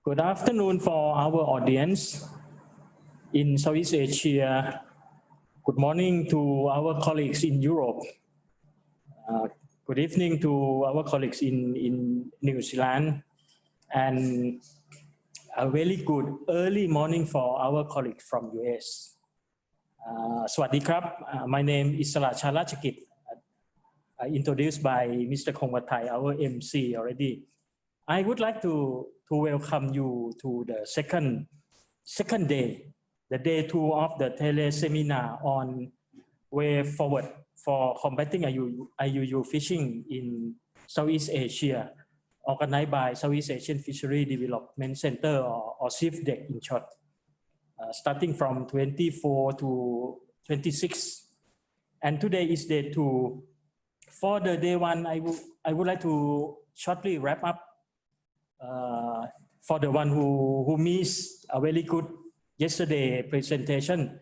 Good afternoon for our audience in Southeast Asia. Good morning to our colleagues in Europe. Good evening to our colleagues in New Zealand. And a very good early morning for our colleagues from US. Sawasdee krab. My name is Sala Charachakit, introduced by Mr. Khongwathai, our MC already. I would like to welcome you to the second day, the day 2 of the tele-seminar on way forward for combating IUU fishing in Southeast Asia, organized by Southeast Asian Fishery Development Center or SEAFDEC in short, starting from 24 to 26. And today is day 2. For the day 1, I would like to shortly wrap up for the one who missed a very good yesterday presentation.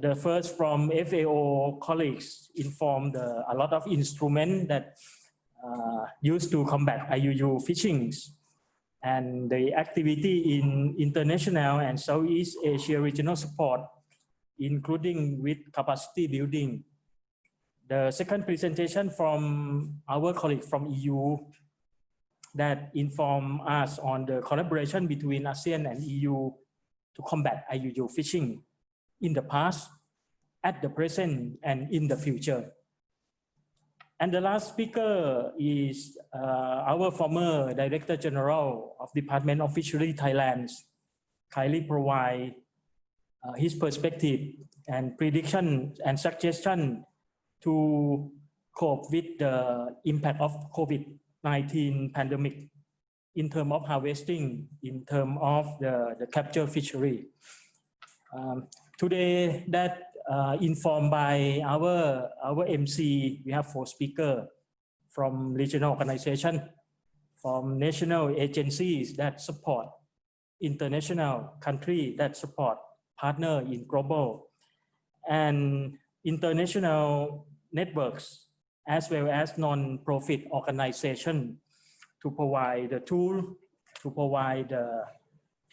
The first from FAO colleagues informed a lot of instruments that used to combat IUU fishing and the activity in international and Southeast Asia regional support, including with capacity building. The second presentation from our colleague from EU that inform us on the collaboration between ASEAN and EU to combat IUU fishing in the past, at the present, and in the future. And the last speaker is our former Director General of Department of Fishery Thailand, kindly provide his perspective and prediction and suggestion to cope with the impact of COVID-19 pandemic in terms of harvesting, in terms of the capture fishery. Today, that informed by our MC, we have 4 speakers from regional organizations, from national agencies that support international countries that support partner in global, and international networks, as well as non-profit organizations to provide the tool, to provide the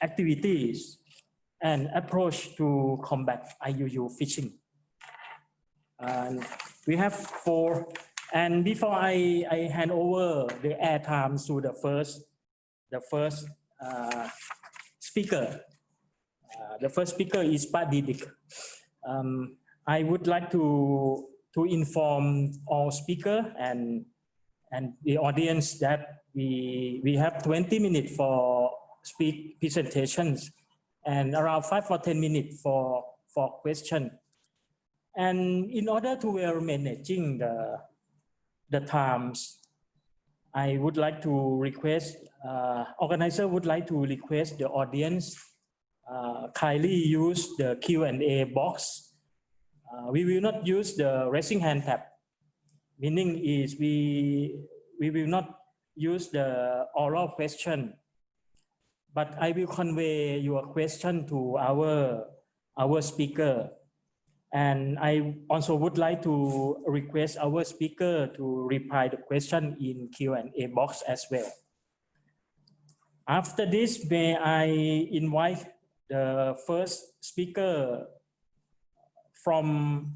activities and approach to combat IUU fishing. And we have 4. And before I hand over the airtime to the first speaker, the first speaker is Pak Didik. I would like to inform all speakers and the audience that we have 20 minutes for presentations and around 5 or 10 minutes for question. And in order to well managing the times, I would like to request, organizer would like to request the audience kindly use the Q&A box. We will not use the raising hand tab, meaning is we will not use the oral question, but I will convey your question to our speaker. And I also would like to request our speaker to reply the question in Q&A box as well. After this, may I invite the first speaker from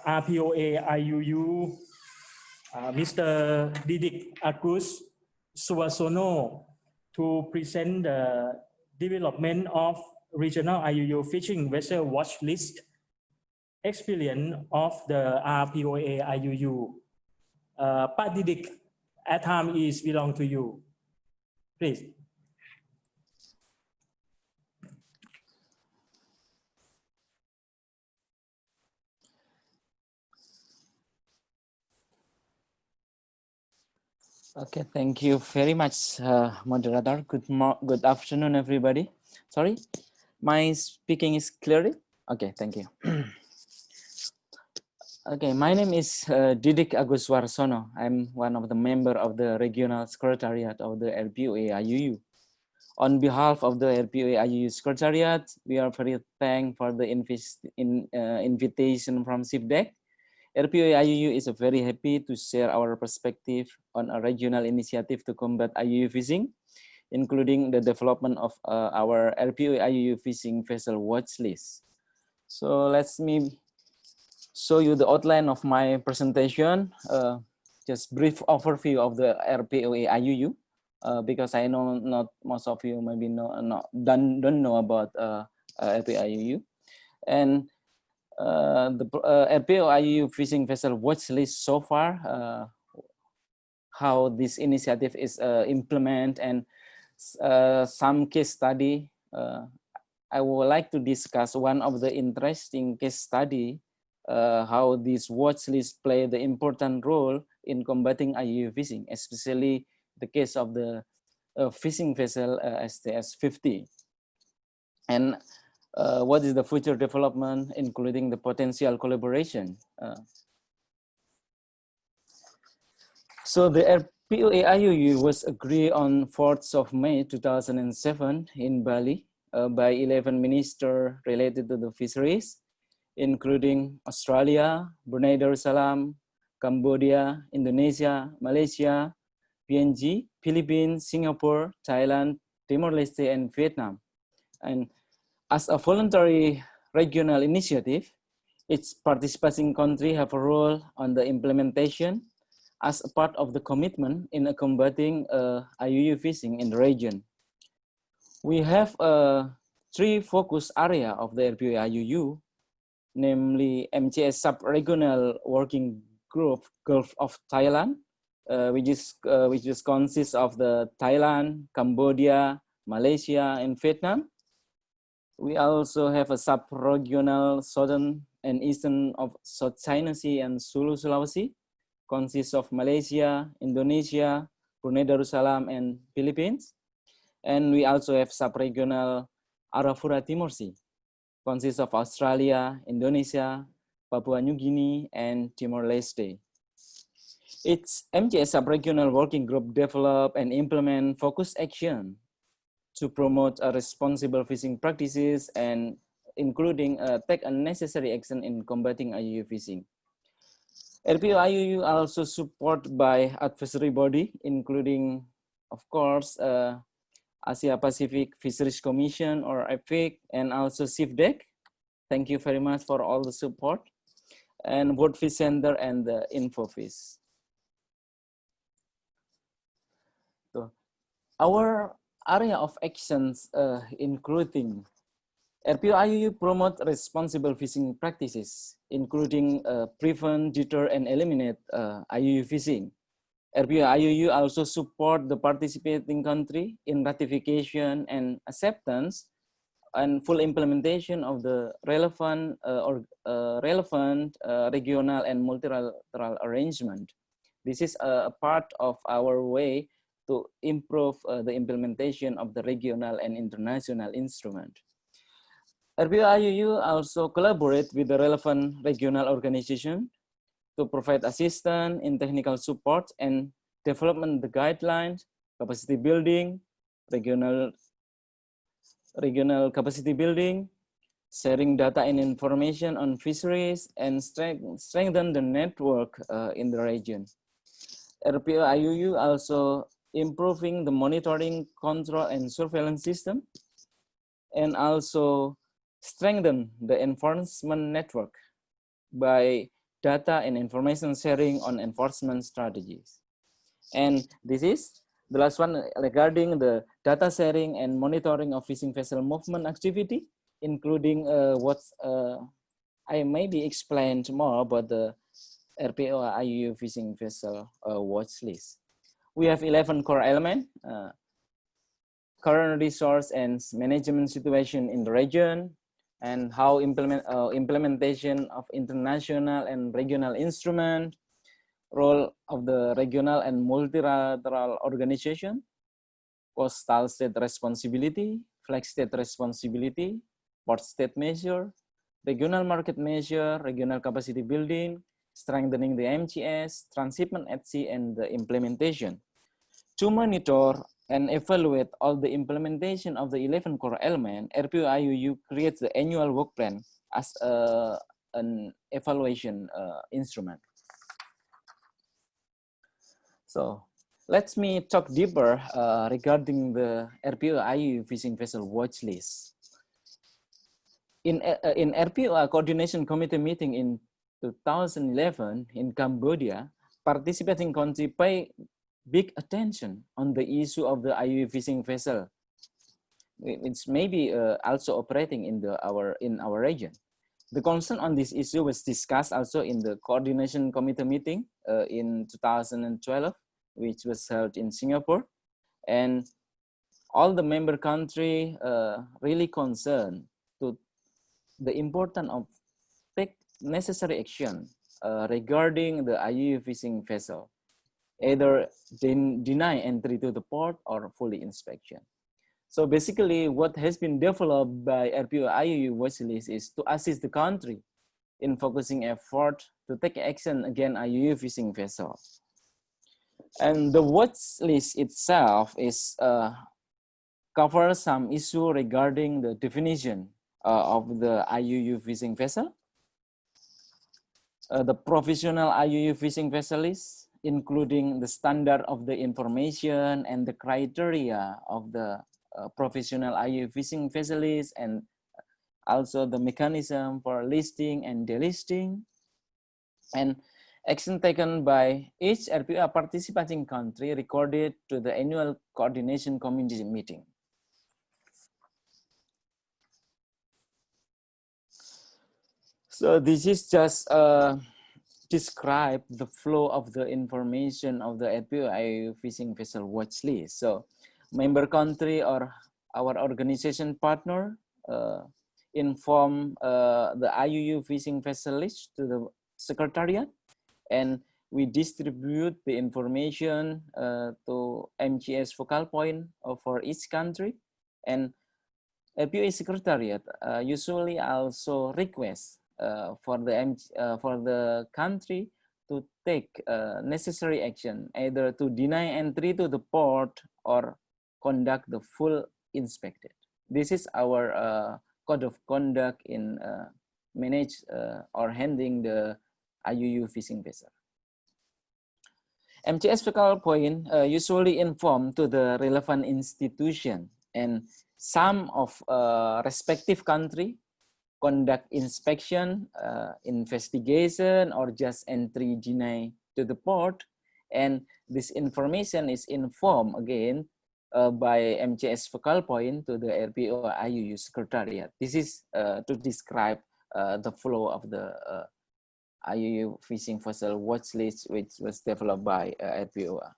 RPOA-IUU, Mr. Didik Agus Suarsono, to present the development of regional IUU fishing vessel watch list experience of the RPOA-IUU. Pak Didik, airtime is belong to you. Please. Okay, thank you very much, moderator. Good afternoon, everybody. Sorry, my speaking is clearly? Okay, thank you. Okay, my name is Didik Agus Suarsono. I'm one of the member of the regional secretariat of the RPOA-IUU. On behalf of the RPOA-IUU secretariat, we are very thankful for the invitation from SEAFDEC. RPOA-IUU is very happy to share our perspective on a regional initiative to combat IUU fishing including the development of our RPOA-IUU fishing vessel watch list. So let me show you the outline of my presentation. Just brief overview of the RPOA-IUU, because I know not most of you maybe don't know about RPOA-IUU. And the RPOA-IUU fishing vessel watch list so far, how this initiative is implemented, and some case study. I would like to discuss one of the interesting case study, how this watch list play the important role in combating IUU fishing, especially the case of the fishing vessel STS-50. And what is the future development, including the potential collaboration. So the RPOA-IUU was agreed on 4th of May 2007 in Bali by 11 ministers related to the fisheries, including Australia, Brunei Darussalam, Cambodia, Indonesia, Malaysia, PNG, Philippines, Singapore, Thailand, Timor-Leste, and Vietnam. And as a voluntary regional initiative, its participating countries have a role on the implementation as a part of the commitment in combating IUU fishing in the region. We have three focus areas of the RPOA-IUU, namely MCS sub-regional working group Gulf of Thailand, which consists of the Thailand, Cambodia, Malaysia, and Vietnam. We also have a sub-regional southern and eastern of South China Sea and Sulu Sulawesi, consists of Malaysia, Indonesia, Brunei Darussalam, and Philippines. And we also have sub-regional Arafura Timor Sea, consists of Australia, Indonesia, Papua New Guinea, and Timor-Leste. Its MCS sub-regional working group develop and implement focused action to promote responsible fishing practices and including take unnecessary action in combating IUU fishing. RPOA-IUU also supported by advisory body, including, of course, Asia Pacific Fisheries Commission or IFIC, and also SEAFDEC. Thank you very much for all the support, and World Fish Center and the InfoFish. So, our area of actions including RPOA-IUU promote responsible fishing practices, including prevent, deter, and eliminate IUU fishing. RPOA-IUU also support the participating country in ratification and acceptance and full implementation of the relevant regional and multilateral arrangement. This is a part of our way to improve the implementation of the regional and international instrument. RPOA-IUU also collaborate with the relevant regional organization to provide assistance in technical support and development the guidelines, capacity building, regional capacity building, sharing data and information on fisheries, and strengthen the network in the region. RPOA-IUU also improving the monitoring, control, and surveillance system, and also strengthen the enforcement network by data and information sharing on enforcement strategies. And this is the last one regarding the data sharing and monitoring of fishing vessel movement activity, including what I maybe explained more about the RPOA-IUU fishing vessel watch list. We have 11 core elements, current resource and management situation in the region, and how implementation of international and regional instrument, role of the regional and multilateral organization, coastal state responsibility, flag state responsibility, port state measure, regional market measure, regional capacity building, strengthening the MCS, transshipment at sea, and the implementation. To monitor and evaluate all the implementation of the 11 core elements, RPOA-IUU creates the annual work plan as an evaluation instrument. So Let me talk deeper regarding the RPOA-IUU fishing vessel watch list. In RPOA Coordination Committee meeting in 2011 in Cambodia, participating countries pay big attention on the issue of the IUU fishing vessel. It's maybe also operating in our region. The concern on this issue was discussed also in the Coordination Committee meeting in 2012, which was held in Singapore, and all the member countries really concerned to the importance of take necessary action regarding the IUU fishing vessel, either deny entry to the port or fully inspection. So basically, what has been developed by RPOA-IUU Watchlist is to assist the country in focusing effort to take action against IUU fishing vessel. And the watchlist itself is covers some issue regarding the definition of the IUU fishing vessel, the professional IUU fishing vessel list, including the standard of the information and the criteria of the professional IUU fishing vessel list, and also the mechanism for listing and delisting, and action taken by each RPOA participating country recorded to the annual coordination committee meeting. So this is just describe the flow of the information of the RPOA fishing vessel watch list. So member country or our organization partner inform the IUU fishing vessel list to the secretariat, and we distribute the information to MGS focal point for each country, and RPOA secretariat usually also request for the country to take necessary action, either to deny entry to the port or conduct the full inspected. This is our code of conduct in manage or handling the IUU fishing vessel. MGS focal point usually inform to the relevant institution, and some of respective country conduct inspection, investigation, or just entry deny to the port, and this information is informed again by MGS focal point to the RPOA-IUU secretariat. This is to describe the flow of the IUU fishing vessel watch list, which was developed by RPOA.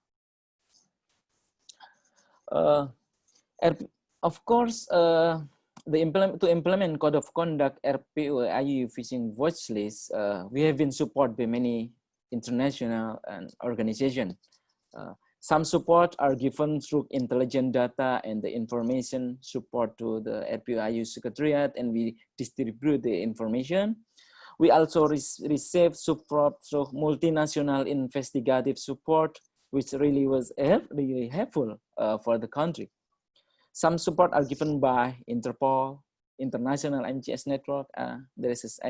Of course, to implement code of conduct RPOA-IUU fishing watch list, we have been supported by many international and organizations. Some support are given through intelligent data and the information support to the RPOA-IUU secretariat, and we distribute the information. We also receive support through multinational investigative support, which really was really helpful for the country. Some support are given by Interpol, International MGS Network. I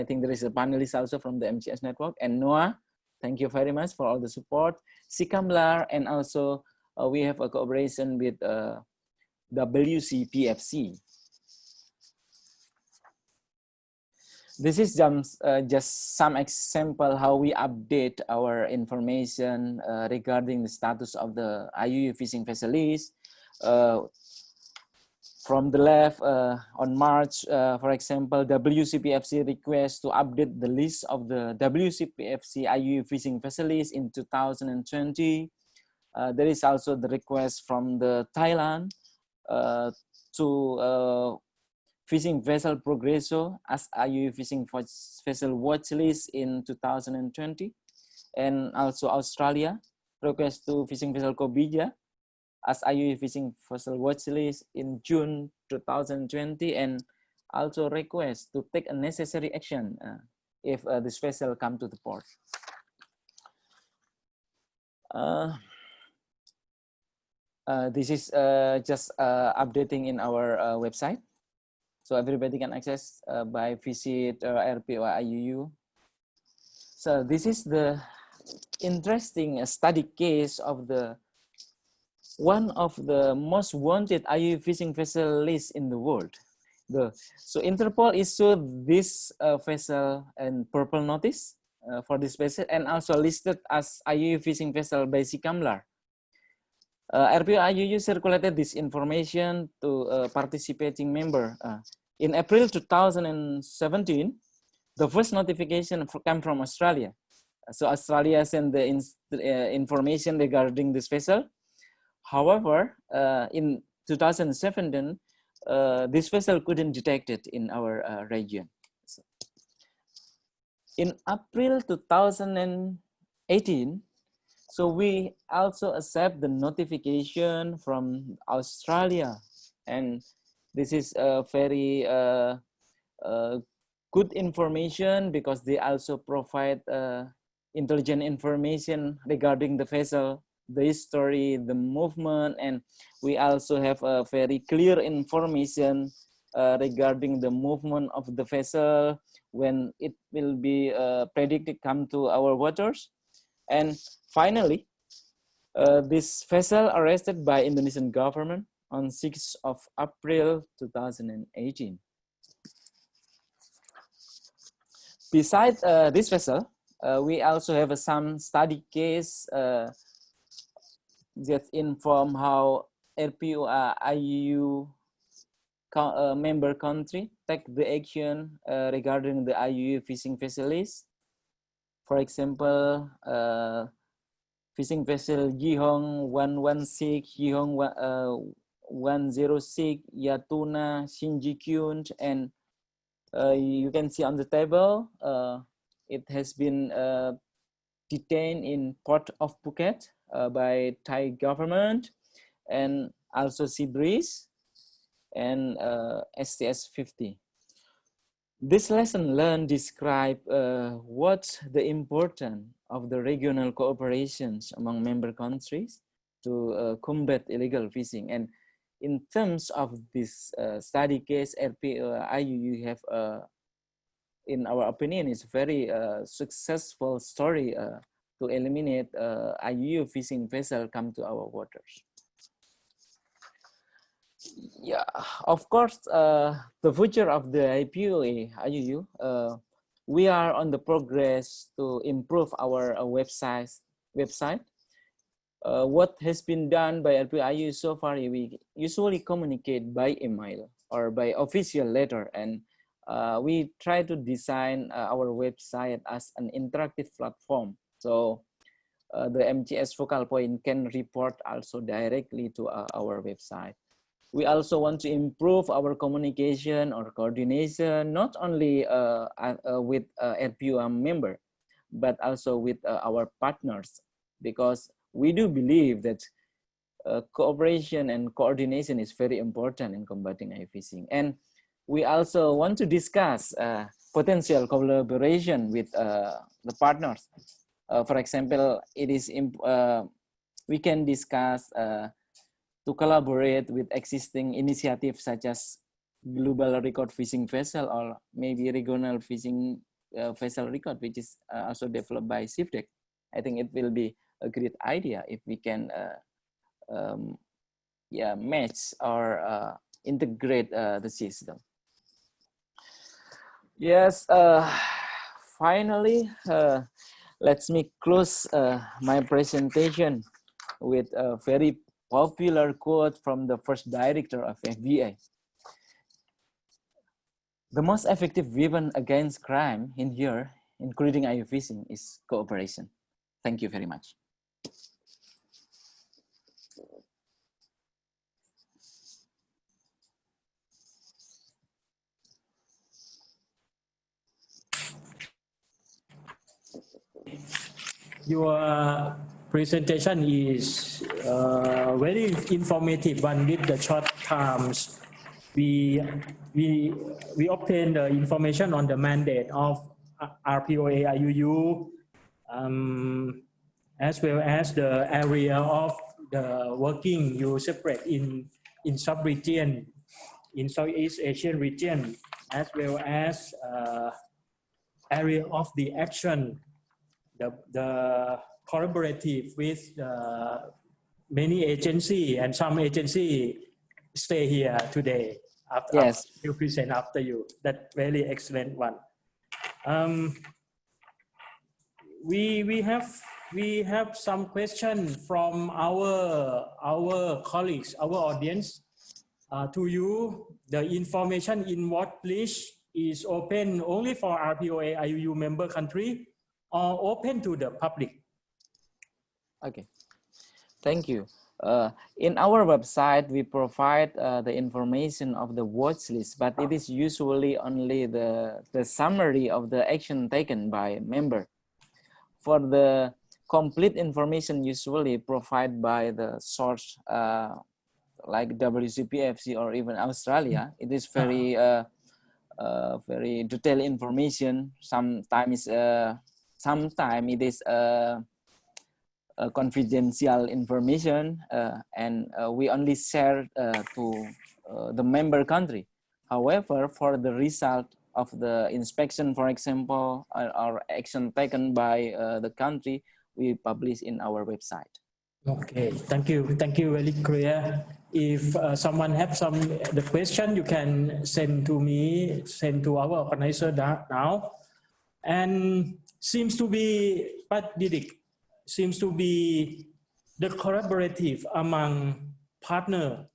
think there is a panelist also from the MGS Network, and NOAA. Thank you very much for all the support. SICAMLAR, and also we have a cooperation with WCPFC. This is just some example how we update our information regarding the status of the IUU fishing vessel list. From the left, on March, for example, WCPFC requests to update the list of the WCPFC IUU fishing vessel list in 2020. There is also the request from the Thailand to fishing vessel Progresso as IUU fishing vessel watch list in 2020, and also Australia request to fishing vessel Kobija as IUU fishing vessel watch list in June 2020, and also request to take a necessary action if this vessel come to the port. This is just updating in our website, so everybody can access by visit RPOA-IUU. So this is the interesting study case of the one of the most wanted IUU fishing vessel lists in the world. So Interpol issued this vessel and purple notice for this vessel, and also listed as IUU fishing vessel by SEACAMLR. RPOA-IUU circulated this information to participating member. In April 2017, the first notification came from Australia. So Australia sent the information regarding this vessel. However, in 2017, this vessel couldn't detect it in our region. So, in April 2018, so we also accept the notification from Australia, and this is a very good information because they also provide intelligent information regarding the vessel, the history, the movement, and we also have a very clear information regarding the movement of the vessel, when it will be predicted come to our waters. And finally, this vessel arrested by Indonesian government on 6th of April 2018. Besides this vessel, we also have some study case that inform how RPOA-IUU member country take the action regarding the IUU fishing vessels. For example, fishing vessel Yihong 116, Yihong 106, Yatuna, Shinji-kyun, and you can see on the table, it has been detained in Port of Phuket by Thai government, and also Sea Breeze and STS-50. This lesson learned describe what's the importance of the regional cooperations among member countries to combat illegal fishing. And in terms of this study case, RPOA-IUU have, in our opinion, is very successful story to eliminate IUU fishing vessel come to our waters. Yeah, of course, the future of the RPOA-IUU, we are on the progress to improve our website. What has been done by RPOA-IUU so far, we usually communicate by email or by official letter, and we try to design our website as an interactive platform. So the MGS focal point can report also directly to our website. We also want to improve our communication or coordination, not only with RPOA member, but also with our partners, because we do believe that cooperation and coordination is very important in combating IUU fishing. And we also want to discuss potential collaboration with the partners. For example, it is we can discuss to collaborate with existing initiatives such as global record fishing vessel, or maybe regional fishing vessel record, which is also developed by SEAFDEC. I think it will be a great idea if we can match or integrate the system. Yes, finally, let me close my presentation with a very popular quote from the first director of FBI. The most effective weapon against crime in here, including IUU fishing, is cooperation. Thank you very much. Your presentation is very informative one. With the short times, we obtain the information on the mandate of RPOA-IUU, as well as the area of the working you separate in sub-region, in Southeast Asian region, as well as area of the action, the collaborative with the many agency and some agency stay here today after, Yes. after you present after you. That very excellent one. We have some question from our colleagues, our audience. To you, the information in Watchlist is open only for RPOA-IUU member country or open to the public? Okay, thank you. In our website, we provide the information of the watch list, but it is usually only the summary of the action taken by member. For the complete information usually provided by the source like WCPFC or even Australia, it is very very detailed information. Sometimes it is confidential information, and we only share to the member country. However, for the result of the inspection, for example, or action taken by the country, we publish in our website. Okay, thank you very clear. If someone have the question, you can send to me, send to our organizer now. And seems to be, but Didik, seems to be the collaborative among partner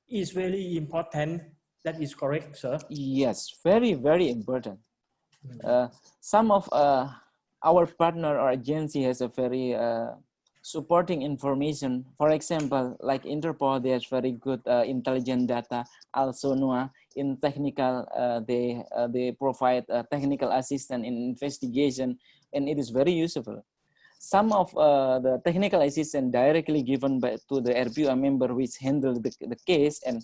is very important. That is correct, sir? Yes, very, very important. Some of our partner or agency has a very supporting information. For example, like Interpol, they have very good intelligent data. Also, NOAA in technical, they provide technical assistance in investigation, and it is very useful. Some of the technical assistance directly given to the RPOA member which handle the case, and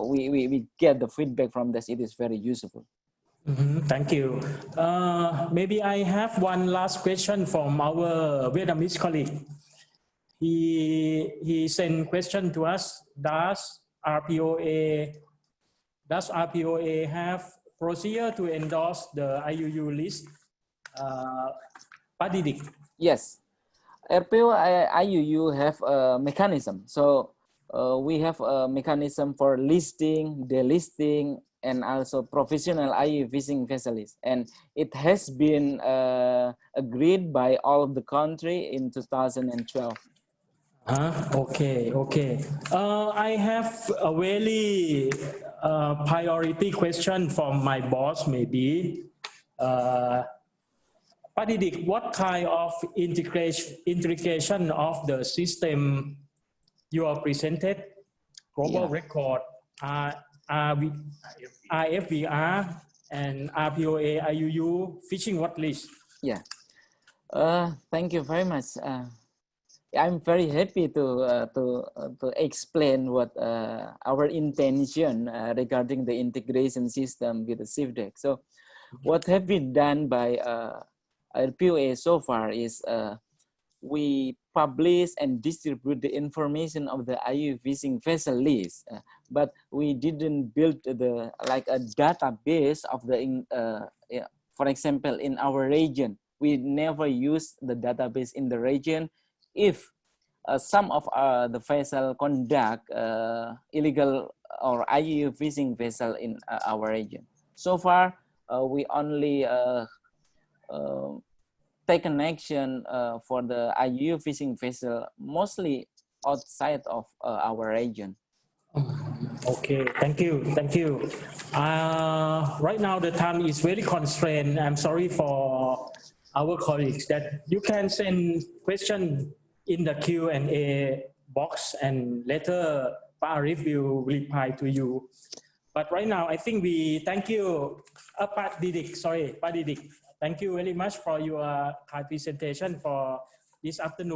we get the feedback from this. It is very useful. Thank you. Maybe I have one last question from our Vietnamese colleague. He sent question to us. Does RPOA have procedure to endorse the IUU list? Didik. Yes, RPOA-IUU have a mechanism. So we have a mechanism for listing, delisting, and also professional IUU fishing vessels. And it has been agreed by all of the country in 2012. Okay. I have a very priority question from my boss, maybe. Didik, what kind of integration of the system you are presented? Global record, IFVR, and RPOA-IUU fishing watchlist. Yeah. Thank you very much. I'm very happy to explain what our intention regarding the integration system with the SEAFDEC. So, what have been done by RPOA so far is we publish and distribute the information of the IUU fishing vessel list, but we didn't build a database of the for example, in our region. We never use the database in the region. If some of the vessel conduct illegal or IUU fishing vessel in our region. So far, we only take an action for the IUU fishing vessel, mostly outside of our region. Okay, thank you. Right now the time is very constrained. I'm sorry for our colleagues that you can send question in the Q&A box, and later Arif will reply to you. But right now, I think we thank you, Didik. Thank you very much for your presentation for this afternoon.